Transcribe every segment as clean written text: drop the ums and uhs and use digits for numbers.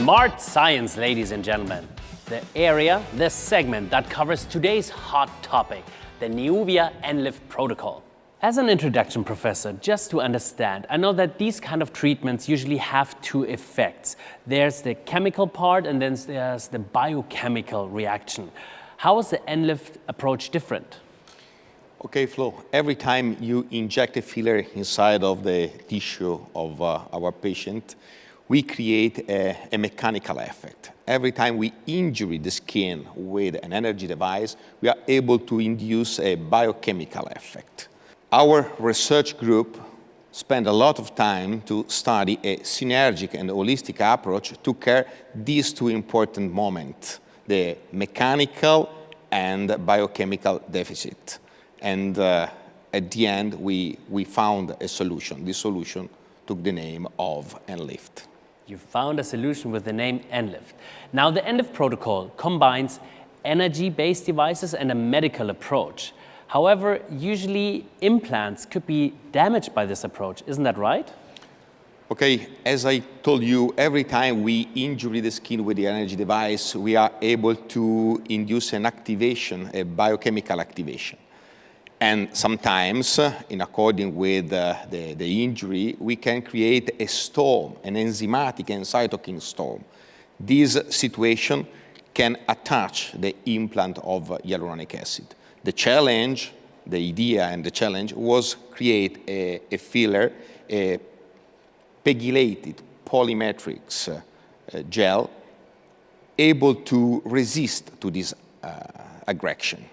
Smart Science, ladies and gentlemen. The segment that covers today's hot topic, the Neuvia ENLIFT protocol. As an introduction, Professor, just to understand, I know that these kind of treatments usually have two effects. There's the chemical part and then there's the biochemical reaction. How is the ENLIFT approach different? Okay, Flo, every time you inject a filler inside of the tissue of our patient, we create a mechanical effect. Every time we injure the skin with an energy device, we are able to induce a biochemical effect. Our research group spent a lot of time to study a synergic and holistic approach to care these two important moments, the mechanical and biochemical deficit. And at the end, we found a solution. This solution took the name of ENLIFT. You found a solution with the name ENLIFT. Now, the ENLIFT protocol combines energy-based devices and a medical approach. However, usually implants could be damaged by this approach. Isn't that right? Okay, as I told you, every time we injure the skin with the energy device, we are able to induce an activation, a biochemical activation. And sometimes, in accordance with the injury, we can create a storm, an enzymatic and cytokine storm. This situation can attach the implant of hyaluronic acid. The challenge, the idea and the challenge was create a filler, a pegylated polymetrics gel, able to resist to this aggression.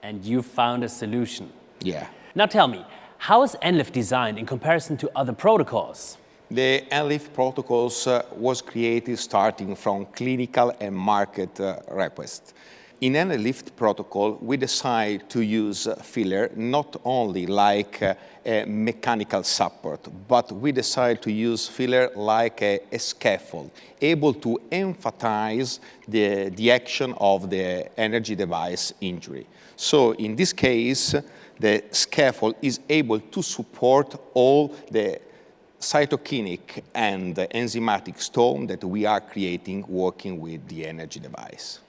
And you found a solution. Yeah. Now tell me, how is ENLIFT designed in comparison to other protocols? The ENLIFT protocols was created starting from clinical and market requests. In ENLIFT protocol, we decide to use filler not only like a mechanical support, but we decide to use filler like a scaffold, able to emphasize the action of the energy device injury. So in this case, the scaffold is able to support all the cytokinic and enzymatic storm that we are creating working with the energy device.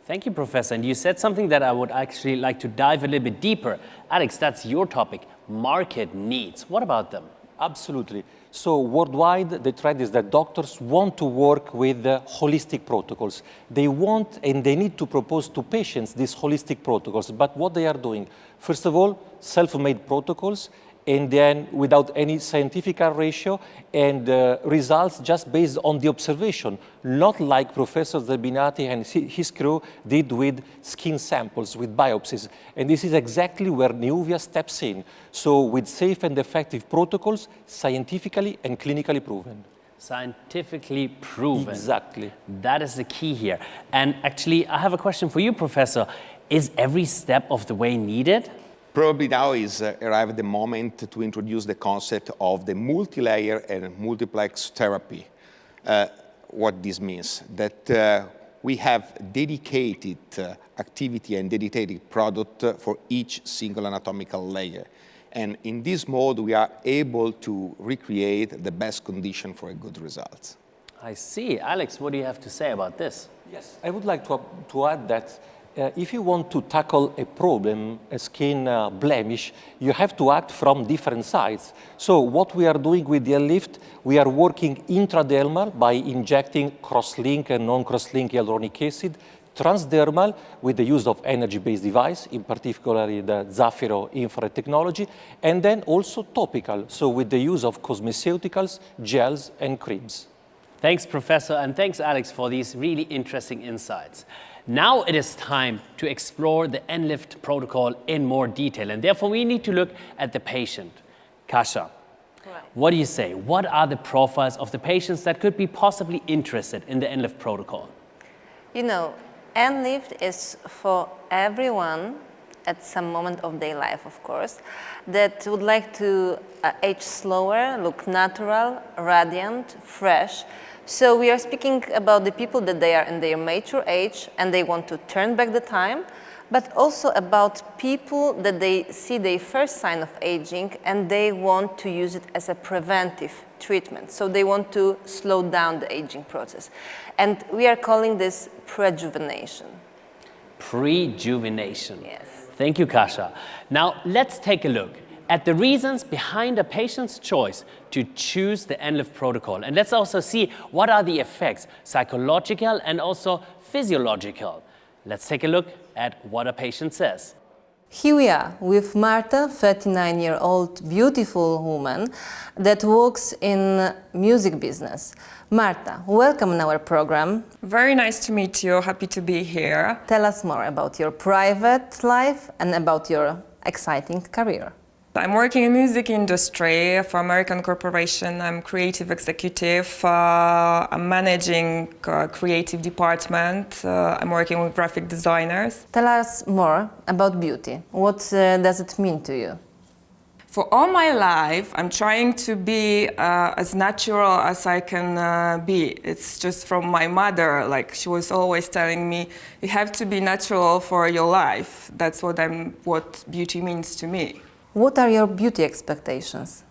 Thank you, Professor. And you said something that I would actually like to dive a little bit deeper. Alex, that's your topic, market needs. What about them? Absolutely. So worldwide, the trend is that doctors want to work with holistic protocols. They want and they need to propose to patients these holistic protocols. But what they are doing, first of all, self-made protocols, and then without any scientific ratio and results just based on the observation, not like Professor Zerbinati and his crew did with skin samples, with biopsies. And this is exactly where Neuvia steps in. So with safe and effective protocols, scientifically and clinically proven. Scientifically proven. Exactly. That is the key here. And actually, I have a question for you, Professor. Is every step of the way needed? Probably now is arrived the moment to introduce the concept of the multi-layer and multiplex therapy. What this means, that we have dedicated activity and dedicated product for each single anatomical layer. And in this mode, we are able to recreate the best condition for a good result. I see. Alex, what do you have to say about this? Yes, I would like to add that if you want to tackle a problem, a skin blemish, you have to act from different sides. So what we are doing with the ENLIFT, we are working intradermal by injecting cross-link and non-cross-link hyaluronic acid, transdermal with the use of energy-based device, in particular the Zafiro infrared technology, and then also topical, so with the use of cosmeceuticals, gels, and creams. Thanks, Professor, and thanks, Alex, for these really interesting insights. Now it is time to explore the ENLIFT protocol in more detail, and therefore we need to look at the patient. Kasia, what do you say? What are the profiles of the patients that could be possibly interested in the ENLIFT protocol? You know, ENLIFT is for everyone at some moment of their life, of course, that would like to age slower, look natural, radiant, fresh. So we are speaking about the people that they are in their mature age and they want to turn back the time, but also about people that they see their first sign of aging and they want to use it as a preventive treatment. So they want to slow down the aging process. And we are calling this prejuvenation. Prejuvenation. Yes. Thank you, Kasia. Now, let's take a look at the reasons behind a patient's choice to choose the Enlift protocol. And let's also see what are the effects, psychological and also physiological. Let's take a look at what a patient says. Here we are with Marta, 39-year-old beautiful woman that works in music business. Marta, welcome in our program. Very nice to meet you. Happy to be here. Tell us more about your private life and about your exciting career. I'm working in music industry for American corporation. I'm creative executive. I'm managing creative department. I'm working with graphic designers. Tell us more about beauty. What does it mean to you? For all my life, I'm trying to be as natural as I can be. It's just from my mother. Like, she was always telling me, you have to be natural for your life. That's what beauty means to me. What are your beauty expectations?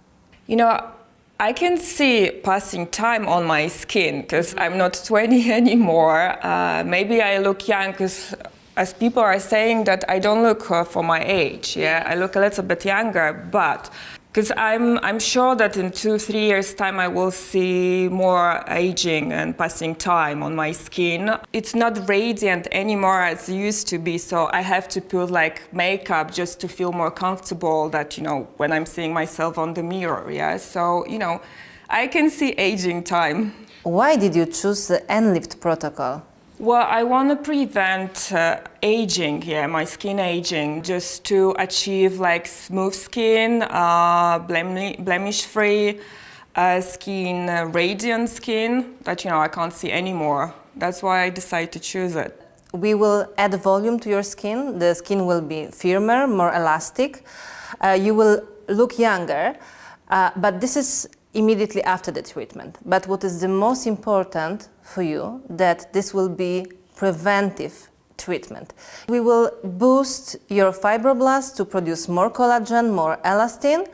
You know, I can see passing time on my skin because I'm not 20 anymore. Maybe I look young because as people are saying that I don't look for my age. Yeah, I look a little bit younger, but because I'm sure that in 2-3 years' time I will see more aging and passing time on my skin. It's not radiant anymore as it used to be, so I have to put like makeup just to feel more comfortable that, you know, when I'm seeing myself on the mirror, yeah? So, you know, I can see aging time. Why did you choose the Enlift protocol? Well, I want to prevent aging, yeah, my skin aging, just to achieve like smooth skin, blemish-free skin, radiant skin that, you know, I can't see anymore. That's why I decided to choose it. We will add volume to your skin. The skin will be firmer, more elastic. You will look younger, but this is immediately after the treatment. But what is the most important for you, that this will be preventive treatment. We will boost your fibroblasts to produce more collagen, more elastin,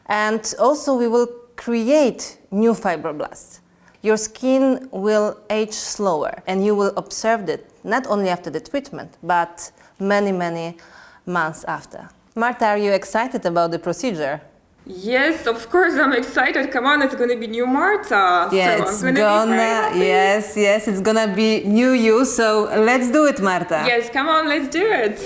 and also we will create new fibroblasts. Your skin will age slower, and you will observe that not only after the treatment, but many, many months after. Marta, are you excited about the procedure? Yes, of course, I'm excited. Come on, it's gonna be new Marta. Yeah, so yes, it's gonna be new you. So let's do it, Marta. Yes, come on, let's do it.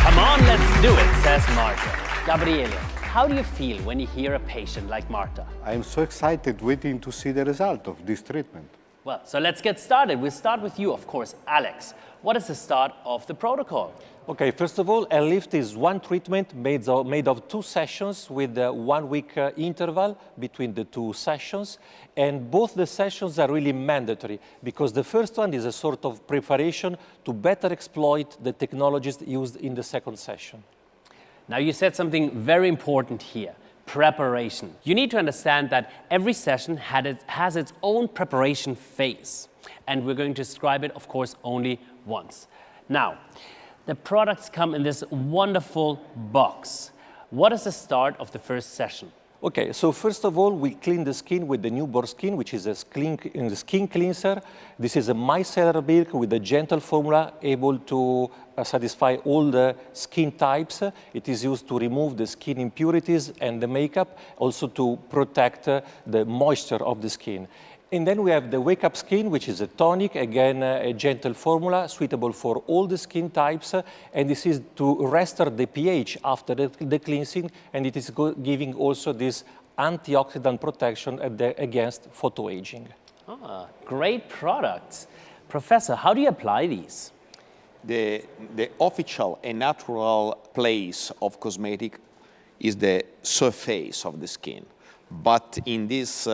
Come on, let's do it, says Marta. Gabriele, how do you feel when you hear a patient like Marta? I'm so excited waiting to see the result of this treatment. Well, so let's get started. We'll start with you, of course, Alex. What is the start of the protocol? Okay, first of all, Enlift is one treatment made of 2 sessions with a 1-week interval between the 2 sessions. And both the sessions are really mandatory because the first one is a sort of preparation to better exploit the technologies used in the second session. Now, you said something very important here. Preparation. You need to understand that every session has its own preparation phase. And we're going to describe it, of course, only once. Now, the products come in this wonderful box. What is the start of the first session? Okay, so first of all, we clean the skin with the newborn skin, which is a skin cleanser. This is a micellar milk with a gentle formula able to satisfy all the skin types. It is used to remove the skin impurities and the makeup, also to protect the moisture of the skin. And then we have the Wake Up Skin, which is a tonic, again, a gentle formula, suitable for all the skin types. And this is to restore the pH after the cleansing, and it is giving also this antioxidant protection against photoaging. Ah, great products. Professor, how do you apply these? The official and natural place of cosmetic is the surface of the skin. But in this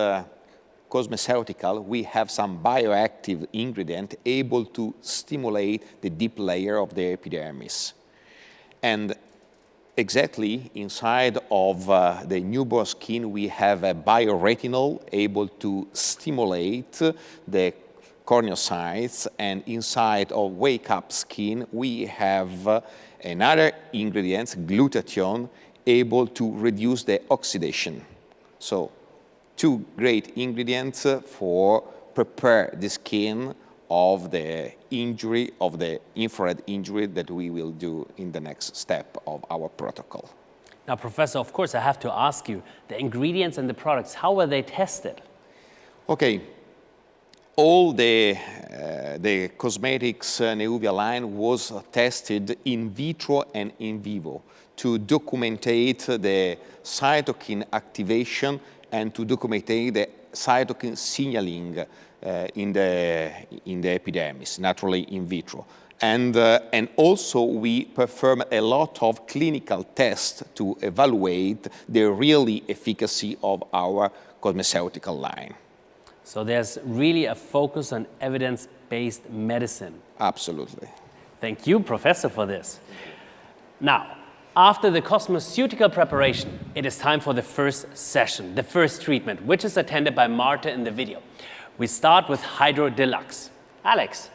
cosmeceutical, we have some bioactive ingredient able to stimulate the deep layer of the epidermis. And exactly inside of the newborn skin, we have a bioretinol able to stimulate the corneocytes, and inside of Wake Up Skin, we have another ingredient, glutathione, able to reduce the oxidation. So, two great ingredients for prepare the skin of the injury, of the infrared injury that we will do in the next step of our protocol. Now, Professor, of course, I have to ask you, the ingredients and the products, how were they tested? Okay, all the cosmetics Neuvia line was tested in vitro and in vivo to documentate the cytokine activation and to documentate the cytokine signaling in the epidermis, naturally in vitro. And also we perform a lot of clinical tests to evaluate the really efficacy of our cosmeceutical line. So there's really a focus on evidence-based medicine. Absolutely. Thank you, Professor, for this. Now, after the cosmeceutical preparation, it is time for the first session, the first treatment, which is attended by Marta in the video. We start with Hydro Deluxe. Alex,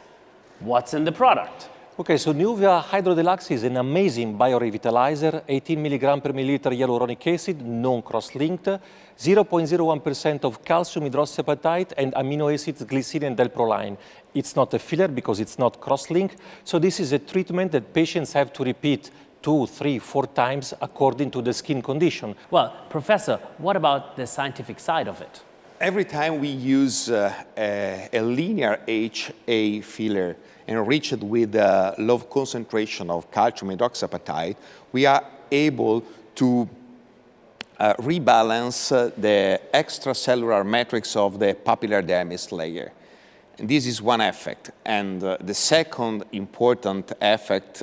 what's in the product? Okay, so Neuvia Hydro Deluxe is an amazing biorevitalizer, 18 milligram per milliliter hyaluronic acid, non-cross-linked, 0.01% of calcium hydroxyapatite and amino acids glycine and delproline. It's not a filler because it's not cross-linked, so this is a treatment that patients have to repeat 2, 3, 4 times according to the skin condition. Well, Professor, what about the scientific side of it? Every time we use a linear HA filler enriched with a low concentration of calcium hydroxyapatite, we are able to rebalance the extracellular matrix of the papillary dermis layer. And this is one effect. And the second important effect,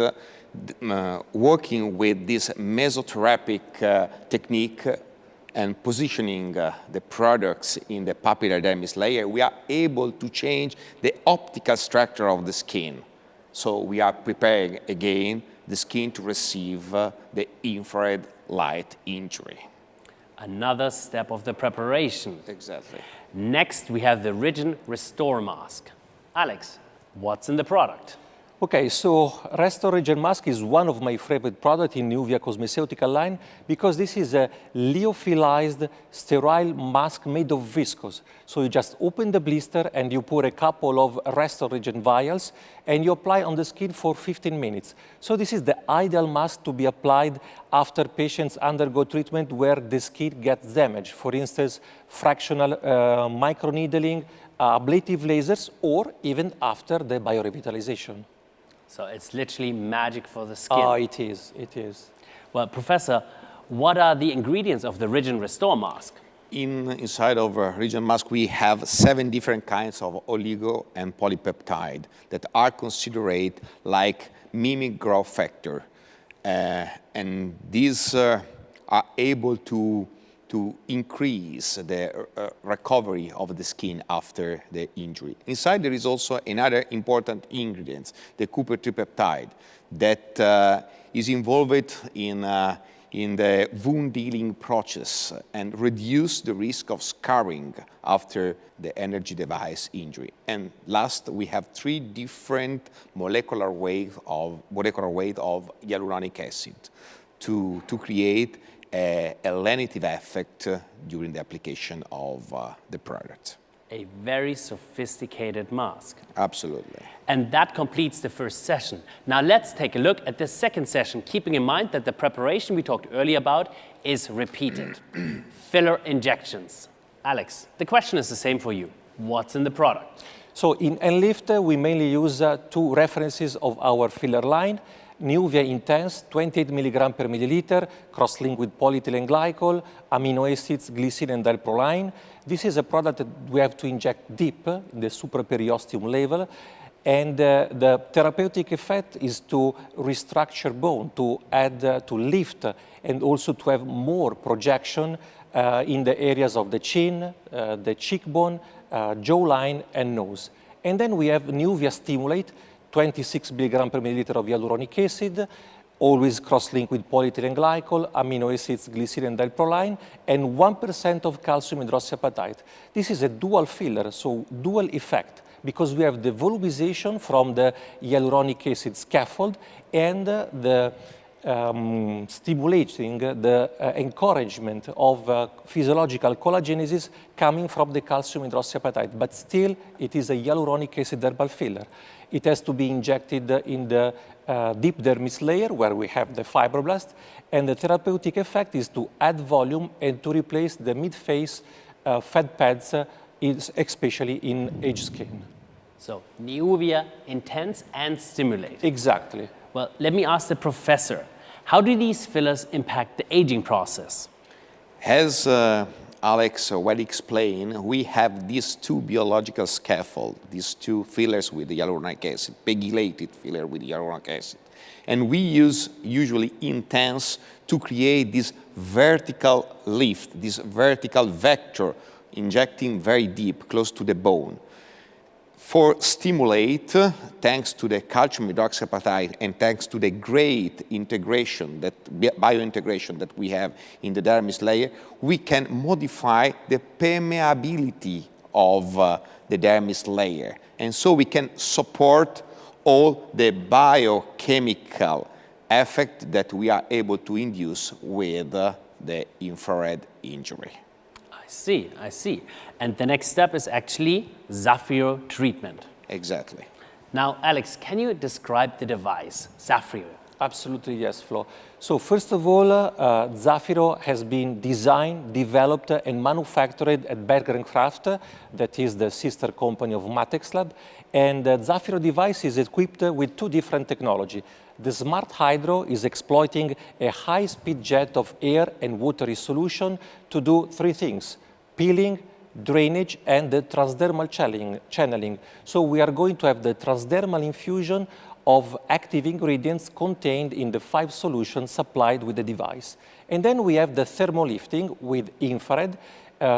working with this mesotherapic technique and positioning the products in the papillary dermis layer, we are able to change the optical structure of the skin. So we are preparing again the skin to receive the infrared light injury. Another step of the preparation. Exactly. Next, we have the Ridgen Restore Mask. Alex, what's in the product? Okay, so Restore Regen Mask is one of my favorite products in Neuvia cosmeceutical line because this is a lyophilized sterile mask made of viscose. So you just open the blister and you pour a couple of Restore Regen vials and you apply on the skin for 15 minutes. So this is the ideal mask to be applied after patients undergo treatment where the skin gets damaged. For instance, fractional microneedling, ablative lasers, or even after the biorevitalization. So it's literally magic for the skin. Oh, it is, it is. Well, Professor, what are the ingredients of the Ridgen Restore Mask? Inside of Ridgen Mask, we have 7 different kinds of oligo and polypeptide that are considered like mimic growth factor. And these are able to increase the recovery of the skin after the injury. Inside there is also another important ingredient, the Cooper tripeptide, that is involved in the wound healing process and reduce the risk of scarring after the energy device injury. And last, we have 3 different molecular weight of hyaluronic acid to create a lenitive effect during the application of the product. A very sophisticated mask. Absolutely. And that completes the first session. Now let's take a look at the second session, keeping in mind that the preparation we talked earlier about is repeated. Filler injections. Alex, the question is the same for you. What's in the product? So in Enlift, we mainly use 2 references of our filler line. Neuvia Intense, 28 milligram per milliliter, cross-linked with polyethylene glycol, amino acids, glycine, and delproline. This is a product that we have to inject deep in the supraperiosteum level. And the therapeutic effect is to restructure bone, to add, to lift, and also to have more projection in the areas of the chin, the cheekbone, jawline, and nose. And then we have Neuvia Stimulate, 26 milligram per milliliter of hyaluronic acid, always cross-linked with polyethylene glycol, amino acids, glycine, and delproline, and 1% of calcium hydroxyapatite. This is a dual filler, so dual effect. because we have the volumization from the hyaluronic acid scaffold and the stimulating the encouragement of physiological collagenesis coming from the calcium hydroxyapatite, but still it is a hyaluronic acid dermal filler. It has to be injected in the deep dermis layer where we have the fibroblast, and the therapeutic effect is to add volume and to replace the mid-face fat pads, especially in aged skin. So Neuvia intense and stimulate. Exactly. Well, let me ask the professor, how do these fillers impact the aging process? As Alex well explained, we have these two biological scaffolds, these two fillers with the hyaluronic acid, pegylated filler with hyaluronic acid. And we use usually intense to create this vertical lift, this vertical vector, injecting very deep, close to the bone. For stimulate, thanks to the calcium hydroxyapatite and thanks to the great integration, biointegration that we have in the dermis layer, we can modify the permeability of the dermis layer. And so we can support all the biochemical effect that we are able to induce with the infrared injury. I see. And the next step is actually Zafiro treatment. Exactly. Now, Alex, can you describe the device, Zafiro? Absolutely, yes, Flo. So first of all, Zafiro has been designed, developed, and manufactured at Berger & Kraft, that is the sister company of Matex Lab. And the Zafiro device is equipped with two different technology. The Smart Hydro is exploiting a high-speed jet of air and watery solution to do three things: peeling, drainage, and the transdermal channeling. So we are going to have the transdermal infusion of active ingredients contained in the 5 solutions supplied with the device. And then we have the thermolifting with infrared.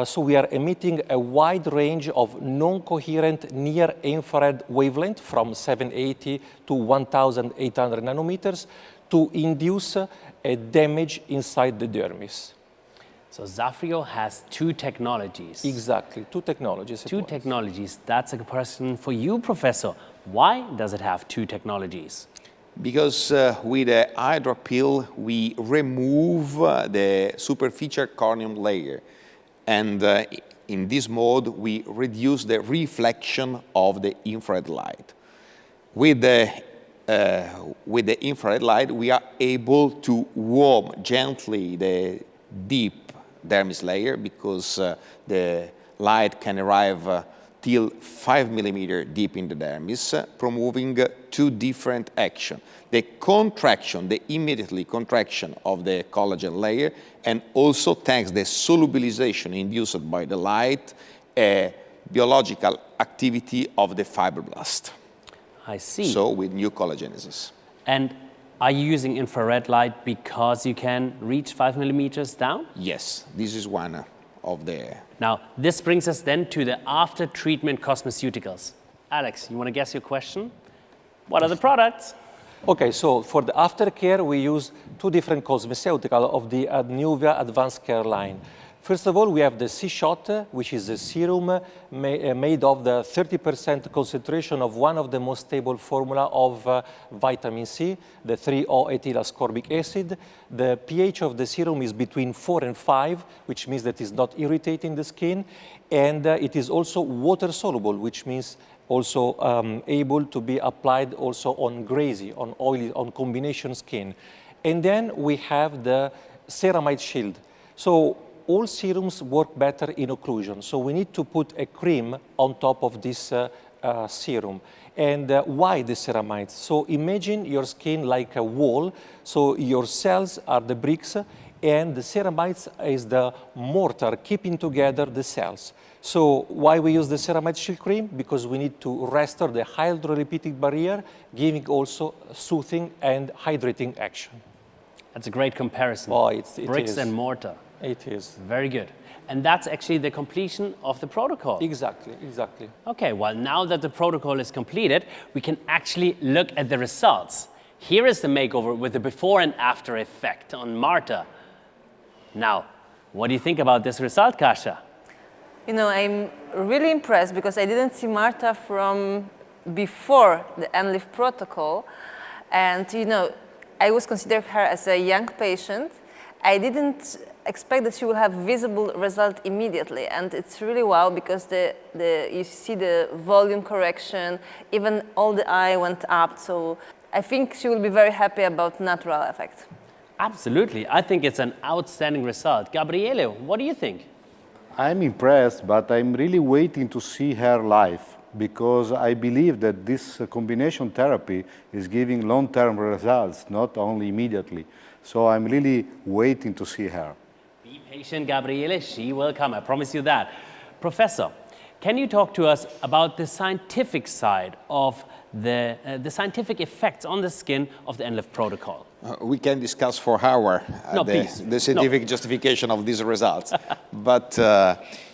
So we are emitting a wide range of non-coherent near-infrared wavelength from 780 to 1,800 nanometers to induce a damage inside the dermis. So Zafiro has two technologies. Exactly, two technologies. Two technologies. That's a question for you, Professor. Why does it have two technologies? Because with the HydroPeel, we remove the superficial corneum layer. And in this mode, we reduce the reflection of the infrared light. With the infrared light, we are able to warm gently the deep dermis layer because the light can arrive till 5 millimeters deep in the dermis, promoting two different actions. The contraction, the immediately contraction of the collagen layer, and also thanks the solubilization induced by the light, a biological activity of the fibroblast. I see. So with new collagenesis. And are you using infrared light because you can reach 5 millimeters down? Yes, this is one of the... Now, this brings us then to the after-treatment cosmeceuticals. Alex, you want to guess your question? What are the products? Okay, so for the aftercare, we use two different cosmeceuticals of the Neuvia Advanced Care line. First of all, we have the C-Shot, which is a serum made of the 30% concentration of one of the most stable formula of vitamin C, the 3-O-ethyl ascorbic acid. The pH of the serum is between 4 and 5, which means that it's not irritating the skin. And it is also water-soluble, which means also able to be applied also on greasy, on oily, on combination skin. And then we have the ceramide shield. So all serums work better in occlusion. So we need to put a cream on top of this serum. And why the ceramides? So imagine your skin like a wall. So your cells are the bricks, and the ceramides is the mortar keeping together the cells. So why we use the ceramide shield cream? Because we need to restore the hydrolipidic barrier, giving also soothing and hydrating action. That's a great comparison. Oh, it Bricks is. and mortar. It is. Very good. And that's actually the completion of the protocol. Exactly, exactly. Okay, well, now that the protocol is completed, we can actually look at the results. Here is the makeover with the before and after effect on Marta. Now, what do you think about this result, Kasia? You know, I'm really impressed because I didn't see Marta from before the ENLIF protocol. And, you know, I was considering her as a young patient. I didn't expect that she will have visible result immediately. And it's really wow because you see the volume correction, even all the eye went up. So I think she will be very happy about natural effect. Absolutely. I think it's an outstanding result. Gabriele, what do you think? I'm impressed, but I'm really waiting to see her live because I believe that this combination therapy is giving long-term results, not only immediately. So I'm really waiting to see her. Be patient, Gabriele. She will come. I promise you that. Professor, can you talk to us about the scientific side of the scientific effects on the skin of the ENLIF protocol? We can discuss for hours the scientific justification of these results. But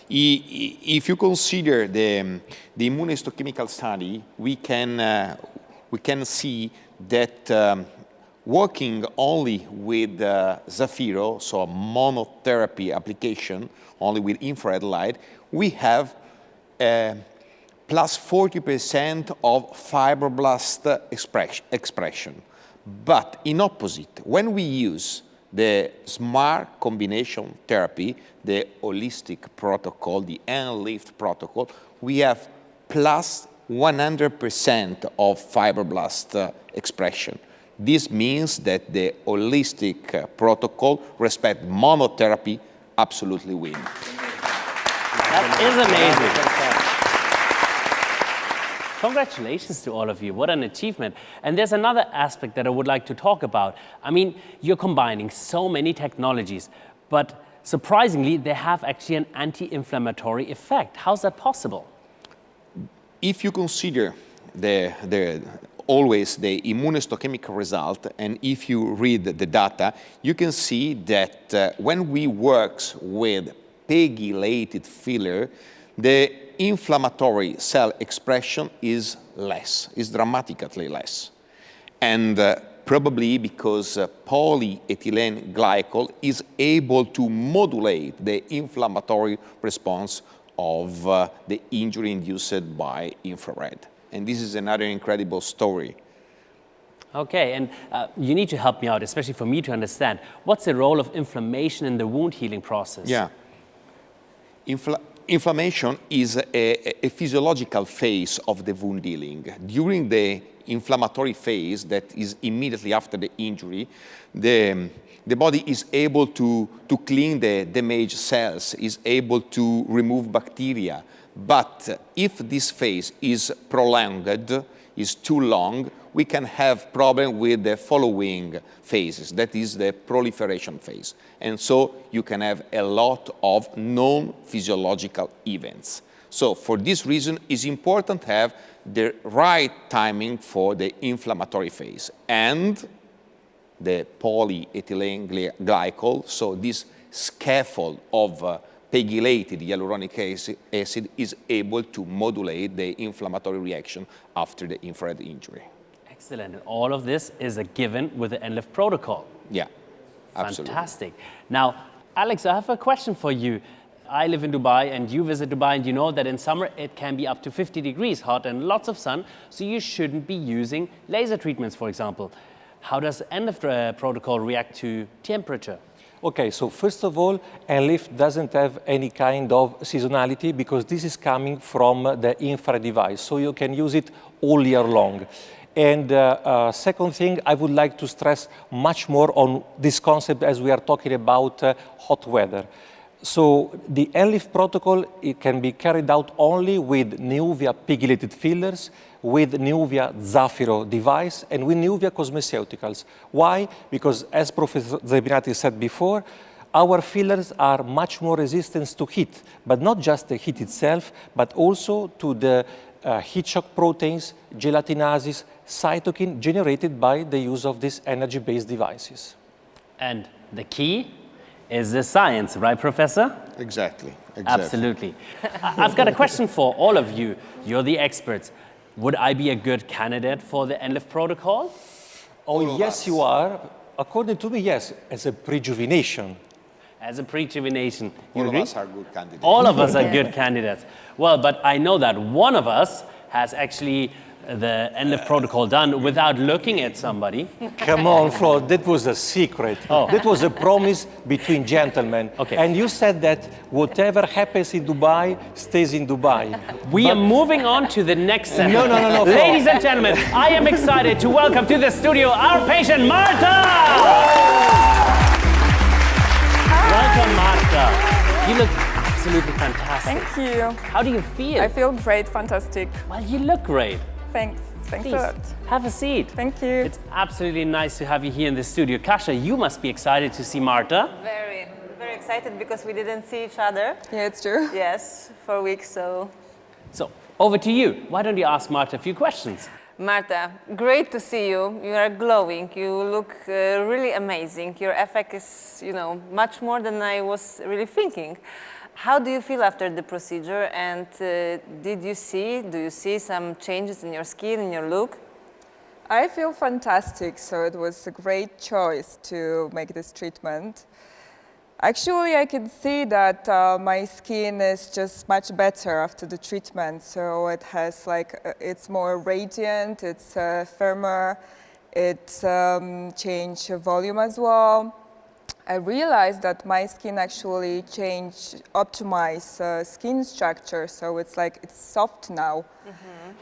if you consider the immunohistochemical study, we can see that working only with Zafiro, so a monotherapy application, only with infrared light, we have plus 40% of fibroblast expression. But in opposite, when we use the SMART combination therapy, the holistic protocol, the ENLIF protocol, we have plus 100% of fibroblast expression. This means that the holistic protocol respect monotherapy absolutely win. That is amazing. Congratulations to all of you. What an achievement. And there's another aspect that I would like to talk about. I mean, you're combining so many technologies, but surprisingly, they have actually an anti-inflammatory effect. How's that possible? If you consider always the immunohistochemical result, and if you read the data, you can see that when we work with pegylated filler, the inflammatory cell expression is less, is dramatically less. And probably because polyethylene glycol is able to modulate the inflammatory response of the injury induced by infrared. And this is another incredible story. Okay, and you need to help me out, especially for me to understand. What's the role of inflammation in the wound healing process? Yeah. Inflammation is a physiological phase of the wound healing. During the inflammatory phase that is immediately after the injury, the body is able to clean the damaged cells, is able to remove bacteria. But if this phase is prolonged, is too long, we can have problem with the following phases, that is the proliferation phase. And so you can have a lot of non-physiological events. So for this reason, it's important to have the right timing for the inflammatory phase. And the polyethylene glycol, so this scaffold of pegylated hyaluronic acid is able to modulate the inflammatory reaction after the infrared injury. Excellent. And all of this is a given with the ENLIF protocol. Yeah, absolutely. Fantastic. Now, Alex, I have a question for you. I live in Dubai and you visit Dubai, and you know that in summer it can be up to 50 degrees hot and lots of sun, so you shouldn't be using laser treatments, for example. How does the ENLIF protocol react to temperature? Okay, so first of all, ENLIF doesn't have any kind of seasonality because this is coming from the infrared device, so you can use it all year long. And second thing, I would like to stress much more on this concept as we are talking about hot weather. So the ENLIF protocol, it can be carried out only with Neuvia pegylated fillers, with Neuvia Zafiro device, and with Neuvia cosmeceuticals. Why? Because as Professor Zerbinati said before, our fillers are much more resistant to heat, but not just the heat itself, but also to the heat shock proteins, gelatinases, cytokine generated by the use of these energy-based devices. And the key is the science, right, Professor? Exactly. Absolutely. I've got a question for all of you. You're the experts. Would I be a good candidate for the ENLIF protocol? Oh, yes, you are. According to me, yes, as a rejuvenation. as a pre-rejuvenation. You All of agree? us are good candidates. All of us are good candidates. Well, but I know that one of us has actually the end-lift protocol done without looking at somebody. Come on, Flo, that was a secret. Oh. That was a promise between gentlemen. Okay. And you said that whatever happens in Dubai stays in Dubai. We are moving on to the next segment. No, Flo. Ladies and gentlemen, I am excited to welcome to the studio our patient, Marta! Welcome, Marta. You look absolutely fantastic. Thank you. How do you feel? I feel great, fantastic. Well, you look great. Thanks. Thanks Please, a lot. have a seat. Thank you. It's absolutely nice to have you here in the studio. Kasia, you must be excited to see Marta. Very, very excited because we didn't see each other. Yeah, it's true. Yes, for weeks, so. So, over to you. Why don't you ask Marta a few questions? Marta, great to see you. You are glowing. You look really amazing. Your effect is, much more than I was really thinking. How do you feel after the procedure? And do you see some changes in your skin, in your look? I feel fantastic, so it was a great choice to make this treatment. Actually, I can see that my skin is just much better after the treatment. So it has it's more radiant, it's firmer, it changed volume as well. I realized that my skin actually optimized skin structure, so it's soft now.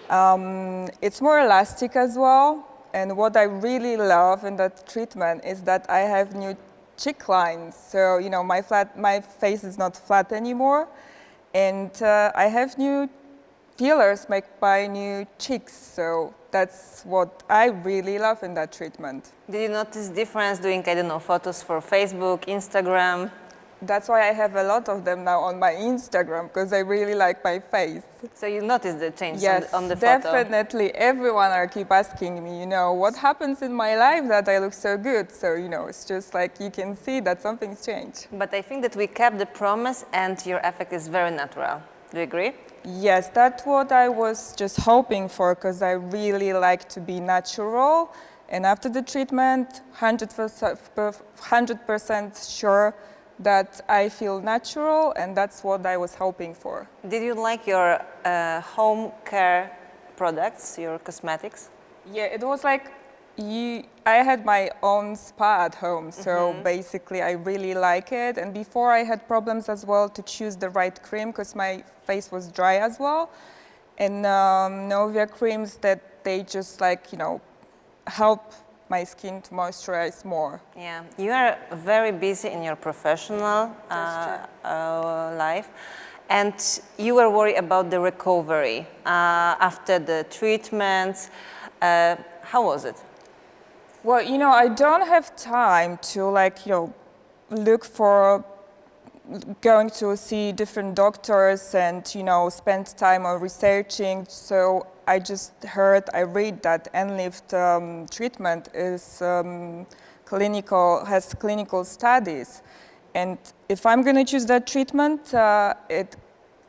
Mm-hmm. It's more elastic as well, and what I really love in that treatment is that I have new cheek lines. So my face is not flat anymore, and I have new fillers made by new cheeks. So that's what I really love in that treatment. Did you notice difference doing, photos for Facebook, Instagram? That's why I have a lot of them now on my Instagram, because I really like my face. So you noticed the change Yes, on the photo? definitely. Everyone keep asking me, what happens in my life that I look so good? So, it's just you can see that something's changed. But I think that we kept the promise and your effect is very natural. Do you agree? Yes, that's what I was just hoping for, because I really like to be natural. And after the treatment, 100% sure that I feel natural, and that's what I was hoping for. Did you like your home care products, your cosmetics? Yeah, it was I had my own spa at home, so basically I really like it. And before I had problems as well to choose the right cream because my face was dry as well. And Novia creams that they just help my skin to moisturize more. Yeah, you are very busy in your professional life, and you were worried about the recovery after the treatments. How was it? Well, I don't have time to look for going to see different doctors and spend time on researching. So I read that N-Lift treatment is has clinical studies, and if I'm going to choose that treatment,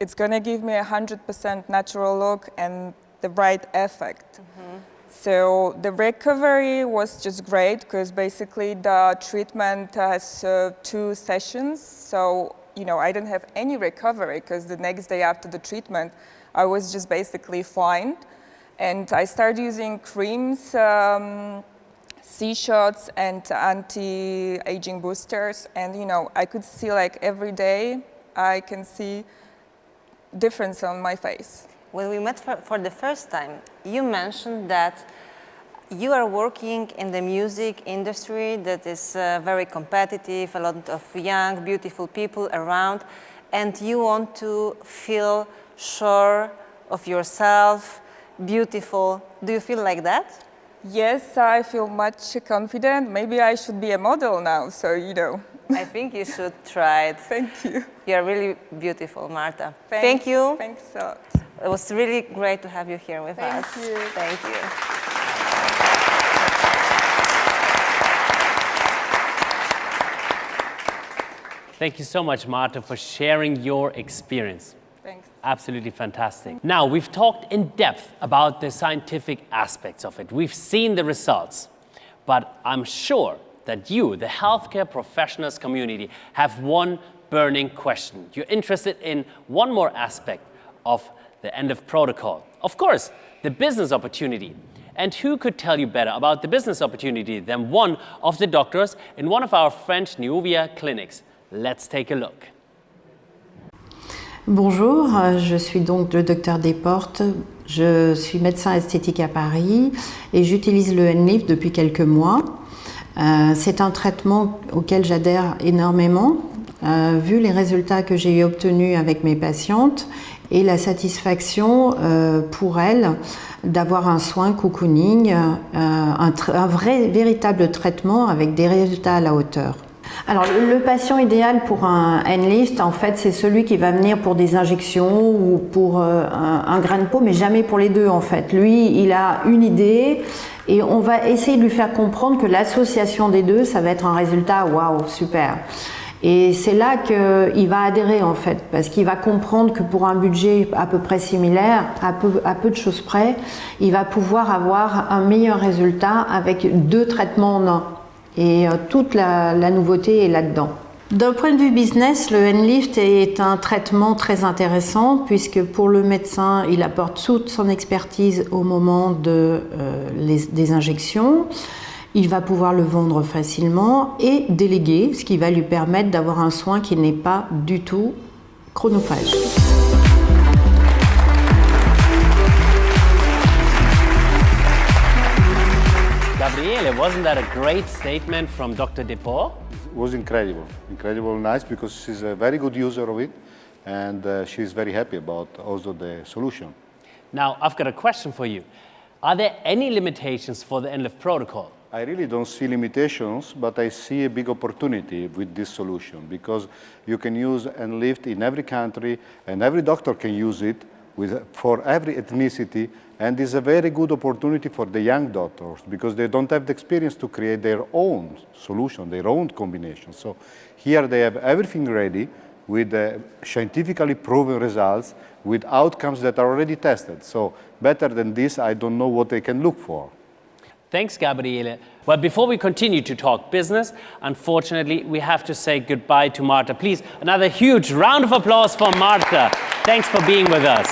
it's going to give me 100% natural look and the right effect. Mm-hmm. So the recovery was just great because basically the treatment has 2 sessions. So, I didn't have any recovery because the next day after the treatment, I was just basically fine. And I started using creams, C-shots and anti-aging boosters. And, I could see every day, I can see difference on my face. When we met for the first time, you mentioned that you are working in the music industry that is very competitive, a lot of young, beautiful people around, and you want to feel sure of yourself, beautiful. Do you feel like that? Yes, I feel much confident. Maybe I should be a model now, so I think you should try it. Thank you. You're really beautiful, Marta. Thank you. Thanks a lot. It was really great to have you here with us. Thank you. Thank you. Thank you so much, Marta, for sharing your experience. Thanks. Absolutely fantastic. Now, we've talked in depth about the scientific aspects of it. We've seen the results, but I'm sure that you, the healthcare professionals community, have one burning question. You're interested in one more aspect of the ENLIFT protocol. Of course, the business opportunity. And who could tell you better about the business opportunity than one of the doctors in one of our French Neuvia clinics? Let's take a look. Bonjour, je suis donc le docteur Desportes. Je suis médecin esthétique à Paris et j'utilise le ENLIFT depuis quelques mois. C'est un traitement auquel j'adhère énormément, vu les résultats que j'ai obtenus avec mes patientes et la satisfaction pour elles d'avoir un soin cocooning, un véritable traitement avec des résultats à la hauteur. Alors, le patient idéal pour un ENLIFT, en fait, c'est celui qui va venir pour des injections ou pour un grain de peau, mais jamais pour les deux, en fait. Lui, il a une idée et on va essayer de lui faire comprendre que l'association des deux, ça va être un résultat, waouh, super. Et c'est là qu'il va adhérer, en fait, parce qu'il va comprendre que pour un budget à peu près similaire, à peu de choses près, il va pouvoir avoir un meilleur résultat avec deux traitements en un. Et toute la nouveauté est là-dedans. D'un point de vue business, le ENLIFT est un traitement très intéressant puisque pour le médecin, il apporte toute son expertise au moment des injections. Il va pouvoir le vendre facilement et déléguer, ce qui va lui permettre d'avoir un soin qui n'est pas du tout chronophage. Gabriele, wasn't that a great statement from Dr. Desportes? It was incredible, nice, because she's a very good user of it, and she's very happy about also the solution. Now, I've got a question for you. Are there any limitations for the ENLIFT protocol? I really don't see limitations, but I see a big opportunity with this solution because you can use ENLIFT in every country and every doctor can use it for every ethnicity, and it's a very good opportunity for the young doctors because they don't have the experience to create their own solution, their own combination. So here they have everything ready with scientifically proven results, with outcomes that are already tested. So better than this, I don't know what they can look for. Thanks, Gabriele. Well, before we continue to talk business, unfortunately, we have to say goodbye to Marta. Please, another huge round of applause for Marta. Thanks for being with us.